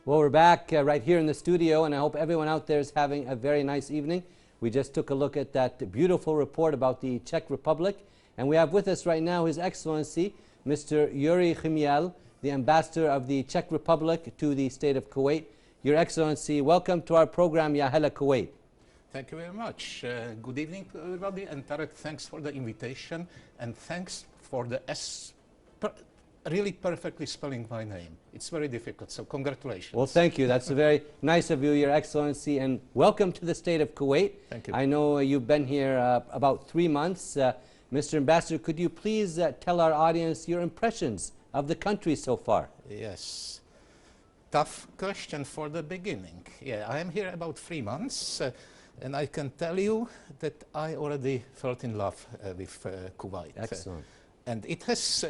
Well, we're back right here in the studio, and I hope everyone out there is having a very nice evening. We just took a look at that beautiful report about the Czech Republic, and we have with us right now His Excellency, Mr. Juraj Chmiel, the Ambassador of the Czech Republic to the State of Kuwait. Your Excellency, welcome to our program, Hala Kuwait. Thank you very much. Good evening to everybody, and Tarek, thanks for the invitation, and thanks for the really perfectly spelling my name. It's very difficult, so congratulations. Well, thank you. That's very nice of you, Your Excellency, and welcome to the State of Kuwait. Thank you. I know you've been here about 3 months. Mr. Ambassador, could you please tell our audience your impressions of the country so far? Yes. Tough question for the beginning. Yeah, I am here about 3 months, and I can tell you that I already fell in love with Kuwait. Excellent. And it has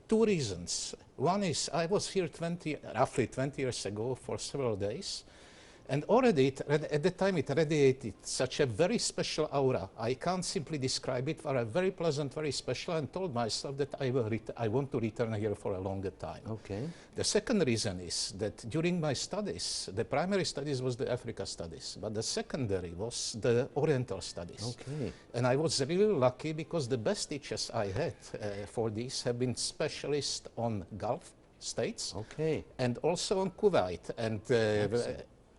two reasons. One is I was here roughly 20 years ago for several days, and already at the time it radiated such a very special aura. I can't simply describe it, but a very pleasant, very special, and told myself that I want to return here for a longer time. Okay. The second reason is that during my studies, the primary studies was the Africa studies, but the secondary was the Oriental studies. Okay. And I was really lucky because the best teachers I had for these have been specialists on Gulf states, okay, and also on Kuwait. And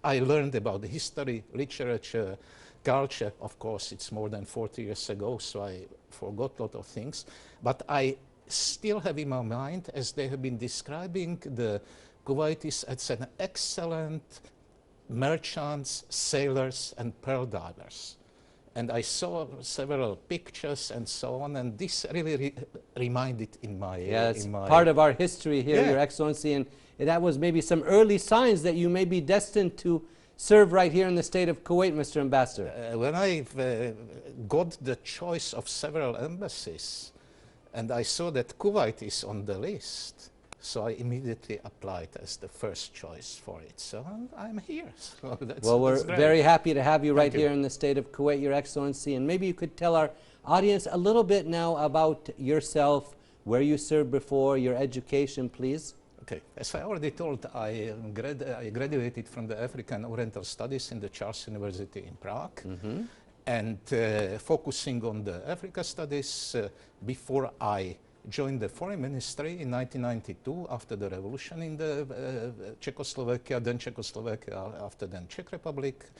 I learned about the history, literature, culture. Of course, it's more than 40 years ago, so I forgot a lot of things. But I still have in my mind, as they have been describing the Kuwaitis as an excellent merchants, sailors, and pearl divers. And I saw several pictures and so on, and this really reminded in my... Yes, part of our history here, Your Excellency, and that was maybe some early signs that you may be destined to serve right here in the State of Kuwait, Mr. Ambassador. When I got the choice of several embassies, and I saw that Kuwait is on the list, so I immediately applied as the first choice for it. So I'm here. So well, we're very happy to have you right here in the State of Kuwait, Your Excellency. And maybe you could tell our audience a little bit now about yourself, where you served before, your education, please. Okay. As I already told, I graduated from the African Oriental Studies in the Charles University in Prague. Mm-hmm. And focusing on the Africa studies before I joined the foreign ministry in 1992 after the revolution in the Czechoslovakia, then Czechoslovakia, after then Czech Republic.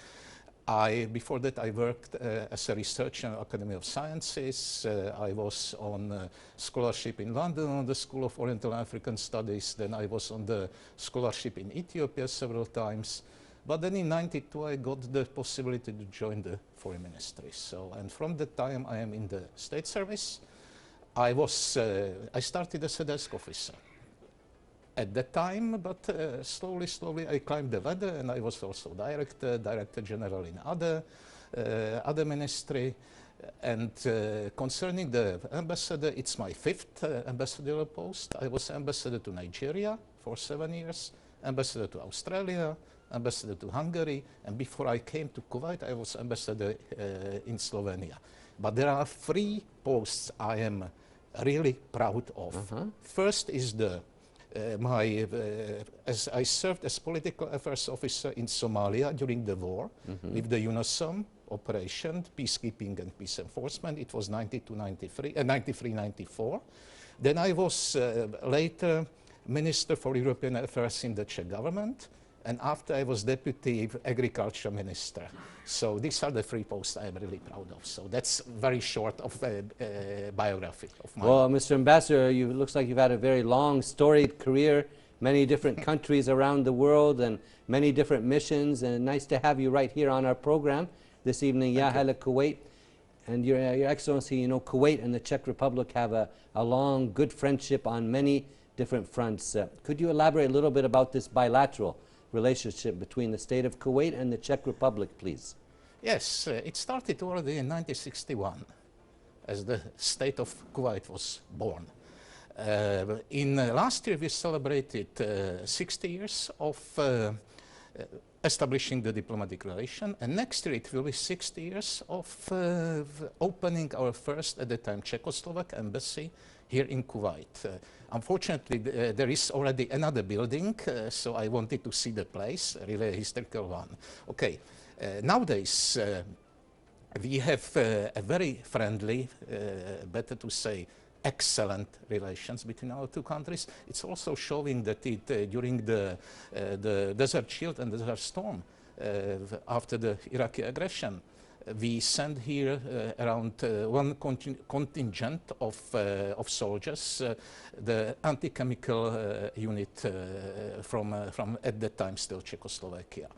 Before that I worked as a researcher in the Academy of Sciences. I was on scholarship in London on the School of Oriental African Studies. Then I was on the scholarship in Ethiopia several times. But then in 92 I got the possibility to join the foreign ministry. So, and from that time I am in the state service. I started as a desk officer at that time, but slowly I climbed the ladder, and I was also director general in other ministry. And concerning the ambassador, it's my 5th ambassadorial post. I was ambassador to Nigeria for 7 years, ambassador to Australia, ambassador to Hungary, and before I came to Kuwait, I was ambassador in Slovenia. But there are 3 posts I am really proud of. First is as I served as political affairs officer in Somalia during the war with the UNOSOM operation, peacekeeping and peace enforcement. It was 93-94. Then I was later Minister for European Affairs in the Czech government, and after I was Deputy Agriculture Minister. So these are the 3 posts I am really proud of. So that's very short of a biography of mine. Well, Mr. Ambassador, it looks like you've had a very long, storied career, many different countries around the world and many different missions, and nice to have you right here on our program this evening, Hala Kuwait. And Your Excellency, you know, Kuwait and the Czech Republic have a long, good friendship on many different fronts. Could you elaborate a little bit about this bilateral relationship between the State of Kuwait and the Czech Republic, please? Yes, it started already in 1961 as the State of Kuwait was born. Last year we celebrated 60 years of establishing the diplomatic relation, and next year it will be 60 years of opening our first, at the time, Czechoslovak embassy here in Kuwait. Unfortunately, there is already another building, so I wanted to see the place, really a historical one. Okay, nowadays we have a very friendly, better to say, excellent relations between our two countries. It's also showing that during the Desert Shield and Desert Storm, after the Iraqi aggression, we sent here around one contingent of soldiers, the anti-chemical unit from at that time still Czechoslovakia.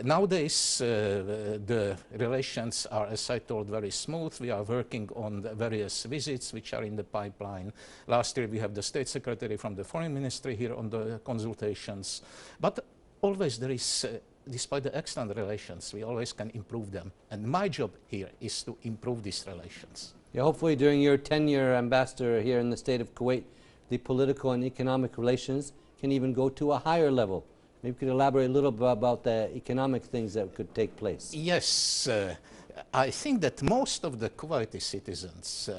Nowadays, the relations are, as I told, very smooth. We are working on the various visits which are in the pipeline. Last year we have the State Secretary from the Foreign Ministry here on the consultations. But always there is, despite the excellent relations, we always can improve them. And my job here is to improve these relations. Yeah, hopefully during your tenure, Ambassador, here in the state of Kuwait, the political and economic relations can even go to a higher level. Maybe you could elaborate a little bit about the economic things that could take place. Yes, I think that most of the Kuwaiti citizens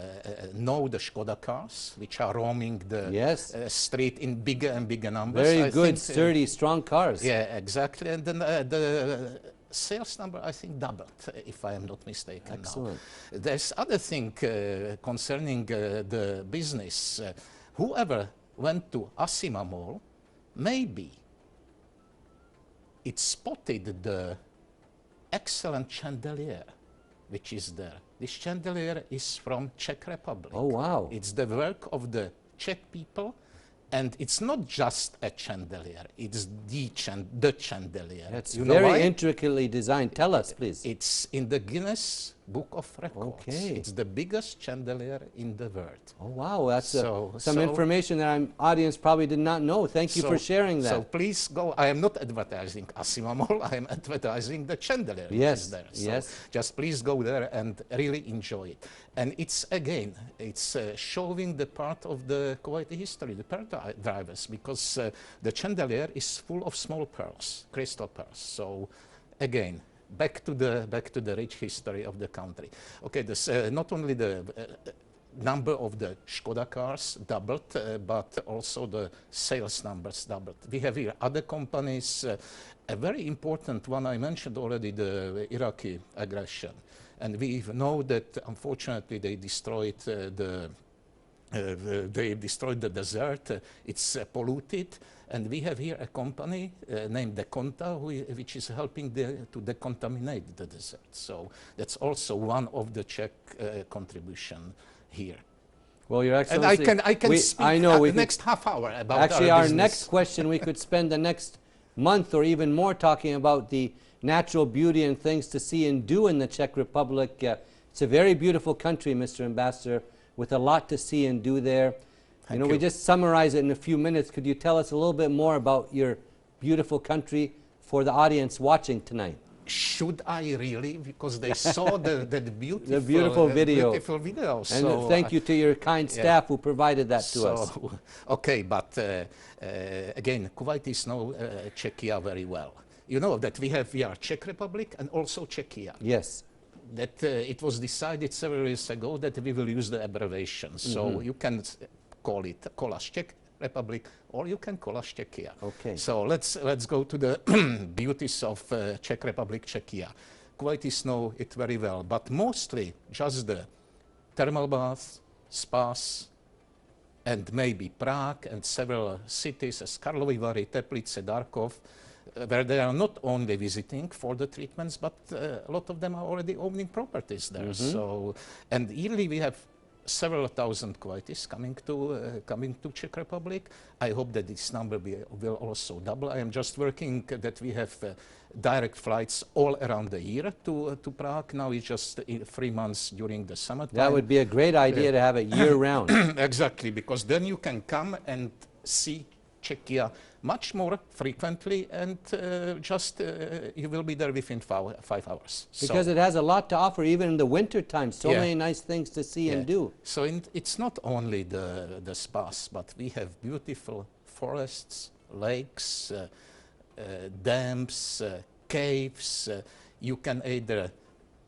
know the Skoda cars, which are roaming the street in bigger and bigger numbers. Very good, sturdy, strong cars. Yeah, exactly. And then the sales number, I think, doubled, if I am not mistaken. Excellent. Now. There's other thing concerning the business. Whoever went to Asima Mall, maybe it spotted the excellent chandelier which is there. This chandelier is from Czech Republic. Oh, wow. It's the work of the Czech people, and it's not just a chandelier, it's the chandelier. It's you know very why? Intricately designed. Tell us, please. It's in the Guinness Book of Records. Okay. It's the biggest chandelier in the world. Oh, wow. That's some information that our audience probably did not know. Thank you for sharing that. So please go. I am not advertising Asima Mall. I am advertising the chandelier which is there. So just please go there and really enjoy it. And it's, again, it's showing the part of the Kuwaiti history, the pearl drivers, because the chandelier is full of small pearls, crystal pearls. So, again, back to the rich history of the country. Okay, this not only the number of the Skoda cars doubled, but also the sales numbers doubled. We have here other companies. A very important one I mentioned already, the Iraqi aggression, and we know that unfortunately they destroyed the desert. It's polluted. And we have here a company named Deconta, which is helping to decontaminate the desert. So that's also one of the Czech contribution here. Well, Your Excellency, and I can speak the next half hour about actually our business. Next question, we could spend the next month or even more talking about the natural beauty and things to see and do in the Czech Republic. It's a very beautiful country, Mr. Ambassador, with a lot to see and do there. You know, we just summarize it in a few minutes. Could you tell us a little bit more about your beautiful country for the audience watching tonight? Should I really? Because they saw the beautiful video. So, and thank you to your kind staff who provided that to us. Okay, but again, Kuwait is know Czechia very well. You know that we are Czech Republic and also Czechia. Yes. That it was decided several years ago that we will use the abbreviation. So you can call us Czech Republic, or you can call us Czechia. Okay. So let's go to the beauties of Czech Republic, Czechia. Kuwaitis know it very well, but mostly just the thermal baths, spas, and maybe Prague and several cities as Karlovy Vary, Teplice, Darkov, where they are not only visiting for the treatments, but a lot of them are already owning properties there. So, and yearly we have several thousand Kuwaitis coming to Czech Republic. I hope that this number will also double. I am just working that we have direct flights all around the year to Prague. Now it's just 3 months during the summertime. That would be a great idea to have it year-round. Exactly, because then you can come and see Czechia much more frequently, and you will be there within 5 hours. Because it has a lot to offer, even in the winter time. So many nice things to see and do. So it's not only the spas, but we have beautiful forests, lakes, dams, caves. You can either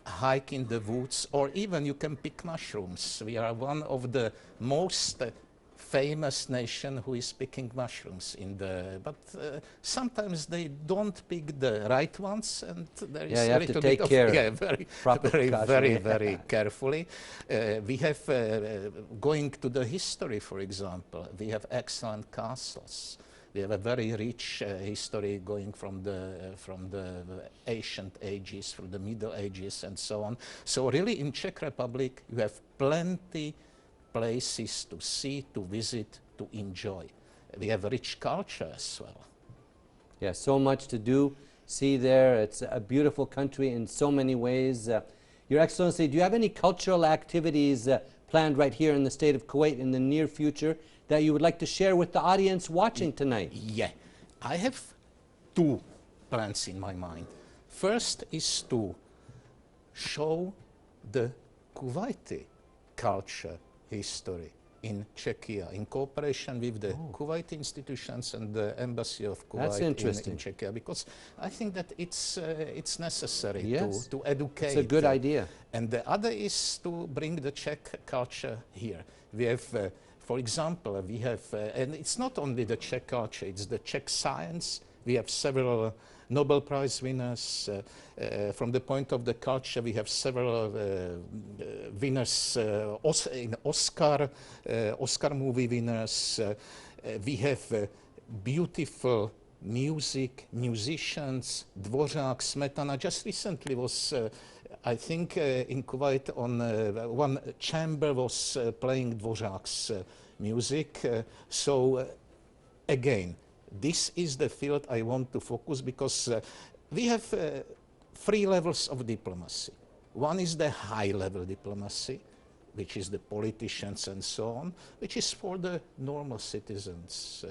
hike in the woods, or even you can pick mushrooms. We are one of the most famous nation who is picking mushrooms in the, but sometimes they don't pick the right ones, and there is you a have to little take bit of care. very carefully. We have going to the history, for example, we have excellent castles. We have a very rich history going from the ancient ages, from the Middle Ages, and so on. So really, in Czech Republic, you have plenty places to see, to visit, to enjoy. We have a rich culture as well. Yeah, so much to do, see there. It's a beautiful country in so many ways. Your Excellency, do you have any cultural activities planned right here in the state of Kuwait in the near future that you would like to share with the audience watching tonight? Yeah, I have two plans in my mind. First is to show the Kuwaiti culture, history in Czechia, in cooperation with the Kuwaiti institutions and the Embassy of Kuwait in Czechia, because I think that it's necessary to educate. It's a good idea. And the other is to bring the Czech culture here. We have, for example, we have, and it's not only the Czech culture, it's the Czech science. We have several Nobel Prize winners. From the point of the culture, we have several winners in Oscar movie winners. We have beautiful music, musicians, Dvořák, Smetana. Just recently was, I think, in Kuwait, on one chamber was playing Dvořák's music. So again, this is the field I want to focus, because we have 3 levels of diplomacy. One is the high-level diplomacy, which is the politicians and so on, which is for the normal citizens,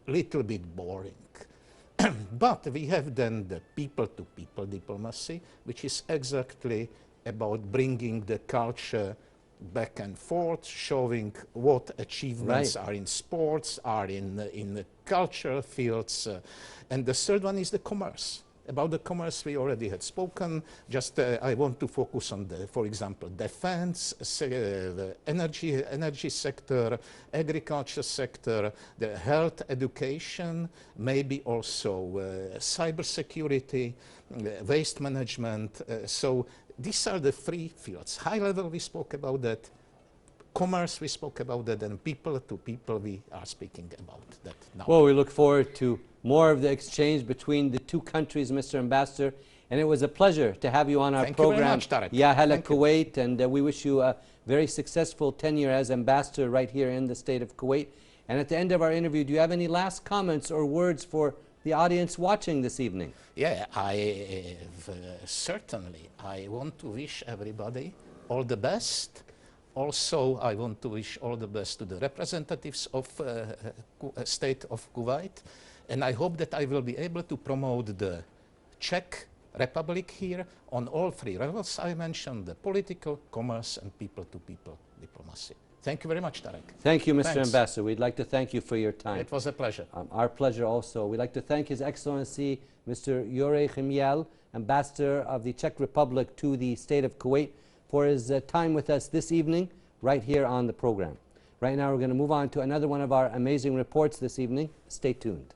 little bit boring. But we have then the people-to-people diplomacy, which is exactly about bringing the culture back and forth, showing what achievements are in sports, are in the cultural fields. And the third one is the commerce. About the commerce we already had spoken. Just I want to focus on the, for example, defense, the energy sector, agriculture sector, the health, education, maybe also cybersecurity, waste management. So these are the 3 fields. High level, we spoke about that. Commerce, we spoke about that. And people to people, we are speaking about that now. Well, we look forward to more of the exchange between the 2 countries, Mr. Ambassador. And it was a pleasure to have you on our program. Thank you very much, Tarek. Ya Hala Kuwait. And we wish you a very successful tenure as ambassador right here in the state of Kuwait. And at the end of our interview, do you have any last comments or words for the audience watching this evening? Yeah, certainly. I want to wish everybody all the best. Also, I want to wish all the best to the representatives of state of Kuwait. And I hope that I will be able to promote the Czech Republic here on all 3 levels I mentioned, the political, commerce, and people-to-people diplomacy. Thank you very much, Tarek. Thank you, Mr. Ambassador. We'd like to thank you for your time. It was a pleasure. Our pleasure also. We'd like to thank His Excellency, Mr. H.E Juraj Chmiel, Ambassador of the Czech Republic to the state of Kuwait, for his time with us this evening, right here on the program. Right now, we're going to move on to another one of our amazing reports this evening. Stay tuned.